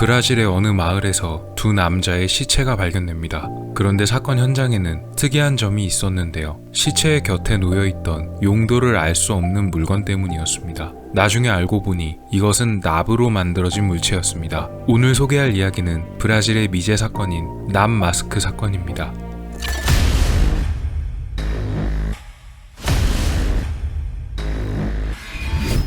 브라질의 어느 마을에서 두 남자의 시체가 발견됩니다. 그런데 사건 현장에는 특이한 점이 있었는데요. 시체의 곁에 놓여있던 용도를 알 수 없는 물건 때문이었습니다. 나중에 알고 보니 이것은 납으로 만들어진 물체였습니다. 오늘 소개할 이야기는 브라질의 미제 사건인 납 마스크 사건입니다.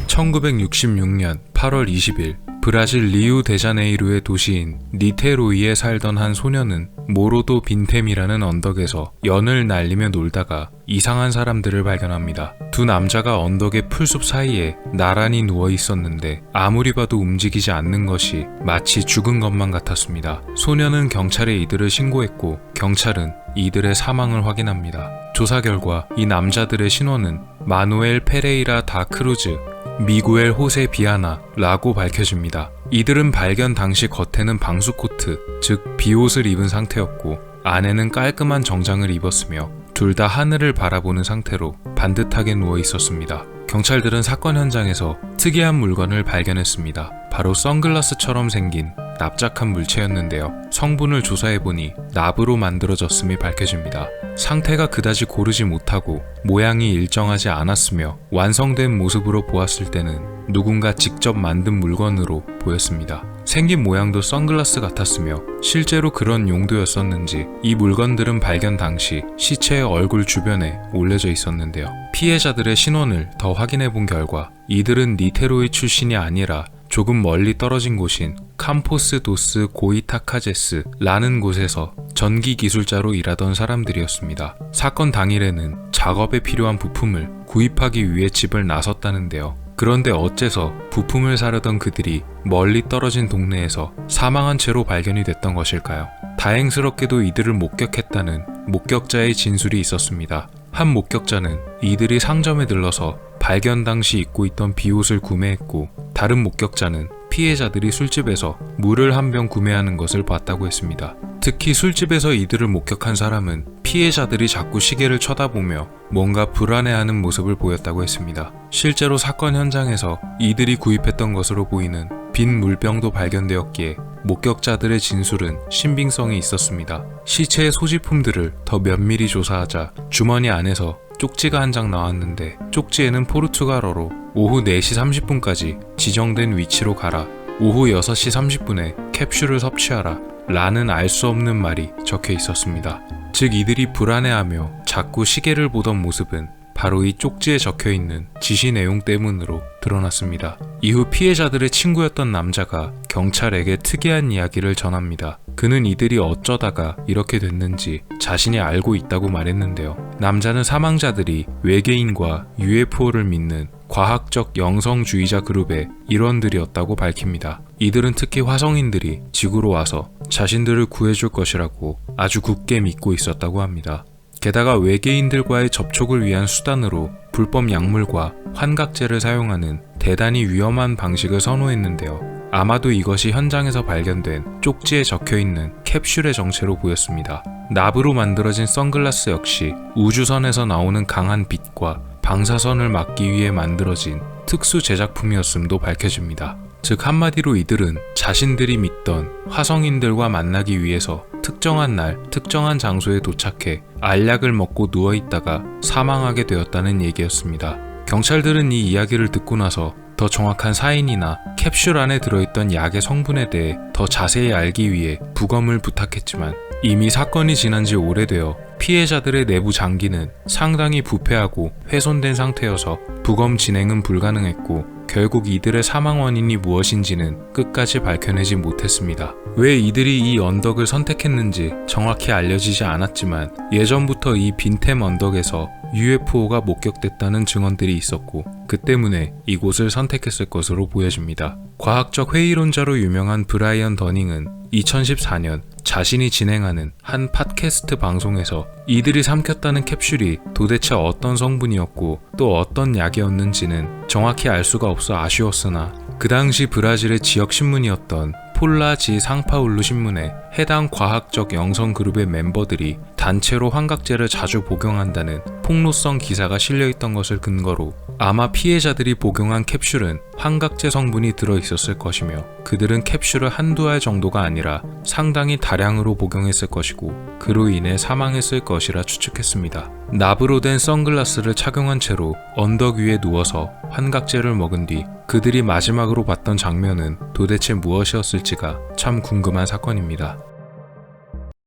(1966년 8월 20일) 브라질 리우데자네이루의 도시인 니테로이에 살던 한 소녀는 모로도 빈템이라는 언덕에서 연을 날리며 놀다가 이상한 사람들을 발견합니다. 두 남자가 언덕의 풀숲 사이에 나란히 누워 있었는데 아무리 봐도 움직이지 않는 것이 마치 죽은 것만 같았습니다. 소녀는 경찰에 이들을 신고했고 경찰은 이들의 사망을 확인합니다. 조사 결과 이 남자들의 신원은 마누엘 페레이라 다 크루즈, 미구엘 호세 비아나라고 밝혀집니다. 이들은 발견 당시 겉에는 방수 코트, 즉 비옷을 입은 상태였고 안에는 깔끔한 정장을 입었으며 둘 다 하늘을 바라보는 상태로 반듯하게 누워 있었습니다. 경찰들은 사건 현장에서 특이한 물건을 발견했습니다. 바로 선글라스처럼 생긴 납작한 물체였는데요. 성분을 조사해보니 납으로 만들어졌음이 밝혀집니다. 상태가 그다지 고르지 못하고 모양이 일정하지 않았으며 완성된 모습으로 보았을 때는 누군가 직접 만든 물건으로 보였습니다. 생긴 모양도 선글라스 같았으며 실제로 그런 용도였었는지 이 물건들은 발견 당시 시체의 얼굴 주변에 올려져 있었는데요. 피해자들의 신원을 더 확인해 본 결과 이들은 니테로이 출신이 아니라 조금 멀리 떨어진 곳인 캄포스 도스 고이타카제스라는 곳에서 전기 기술자로 일하던 사람들이었습니다. 사건 당일에는 작업에 필요한 부품을 구입하기 위해 집을 나섰다는데요. 그런데 어째서 부품을 사려던 그들이 멀리 떨어진 동네에서 사망한 채로 발견이 됐던 것일까요? 다행스럽게도 이들을 목격했다는 목격자의 진술이 있었습니다. 한 목격자는 이들이 상점에 들러서 발견 당시 입고 있던 비옷을 구매했고 다른 목격자는 피해자들이 술집에서 물을 한 병 구매하는 것을 봤다고 했습니다. 특히 술집에서 이들을 목격한 사람은 피해자들이 자꾸 시계를 쳐다보며 뭔가 불안해하는 모습을 보였다고 했습니다. 실제로 사건 현장에서 이들이 구입했던 것으로 보이는 빈 물병도 발견되었기에 목격자들의 진술은 신빙성이 있었습니다. 시체의 소지품들을 더 면밀히 조사하자 주머니 안에서 쪽지가 한 장 나왔는데 쪽지에는 포르투갈어로 오후 4시 30분까지 지정된 위치로 가라, 오후 6시 30분에 캡슐을 섭취하라 라는 알 수 없는 말이 적혀 있었습니다. 즉 이들이 불안해하며 자꾸 시계를 보던 모습은 바로 이 쪽지에 적혀있는 지시 내용 때문으로 드러났습니다. 이후 피해자들의 친구였던 남자가 경찰에게 특이한 이야기를 전합니다. 그는 이들이 어쩌다가 이렇게 됐는지 자신이 알고 있다고 말했는데요. 남자는 사망자들이 외계인과 UFO를 믿는 과학적 영성주의자 그룹의 일원들이었다고 밝힙니다. 이들은 특히 화성인들이 지구로 와서 자신들을 구해줄 것이라고 아주 굳게 믿고 있었다고 합니다. 게다가 외계인들과의 접촉을 위한 수단으로 불법 약물과 환각제를 사용하는 대단히 위험한 방식을 선호했는데요. 아마도 이것이 현장에서 발견된 쪽지에 적혀있는 캡슐의 정체로 보였습니다. 납으로 만들어진 선글라스 역시 우주선에서 나오는 강한 빛과 방사선을 막기 위해 만들어진 특수 제작품이었음도 밝혀집니다. 즉 한마디로 이들은 자신들이 믿던 화성인들과 만나기 위해서 특정한 날, 특정한 장소에 도착해 알약을 먹고 누워있다가 사망하게 되었다는 얘기였습니다. 경찰들은 이 이야기를 듣고 나서 더 정확한 사인이나 캡슐 안에 들어있던 약의 성분에 대해 더 자세히 알기 위해 부검을 부탁했지만 이미 사건이 지난 지 오래되어 피해자들의 내부 장기는 상당히 부패하고 훼손된 상태여서 부검 진행은 불가능했고 결국 이들의 사망 원인이 무엇인지는 끝까지 밝혀내지 못했습니다. 왜 이들이 이 언덕을 선택했는지 정확히 알려지지 않았지만 예전부터 이 빈템 언덕에서 UFO가 목격됐다는 증언들이 있었고 그 때문에 이곳을 선택했을 것으로 보여집니다. 과학적 회의론자로 유명한 브라이언 더닝은 2014년 자신이 진행하는 한 팟캐스트 방송에서 이들이 삼켰다는 캡슐이 도대체 어떤 성분이었고 또 어떤 약이었는지는 정확히 알 수가 없어 아쉬웠으나 그 당시 브라질의 지역 신문이었던 폴라 지 상파울루 신문에 해당 과학적 영성 그룹의 멤버들이 단체로 환각제를 자주 복용한다는 폭로성 기사가 실려있던 것을 근거로 아마 피해자들이 복용한 캡슐은 환각제 성분이 들어있었을 것이며 그들은 캡슐을 한두 알 정도가 아니라 상당히 다량으로 복용했을 것이고 그로 인해 사망했을 것이라 추측했습니다. 납으로 된 선글라스를 착용한 채로 언덕 위에 누워서 환각제를 먹은 뒤 그들이 마지막으로 봤던 장면은 도대체 무엇이었을지가 참 궁금한 사건입니다.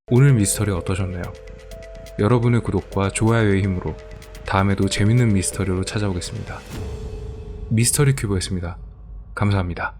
오늘 미스터리 어떠셨나요? 여러분의 구독과 좋아요의 힘으로 다음에도 재밌는 미스터리로 찾아오겠습니다. 미스터리 큐브였습니다. 감사합니다.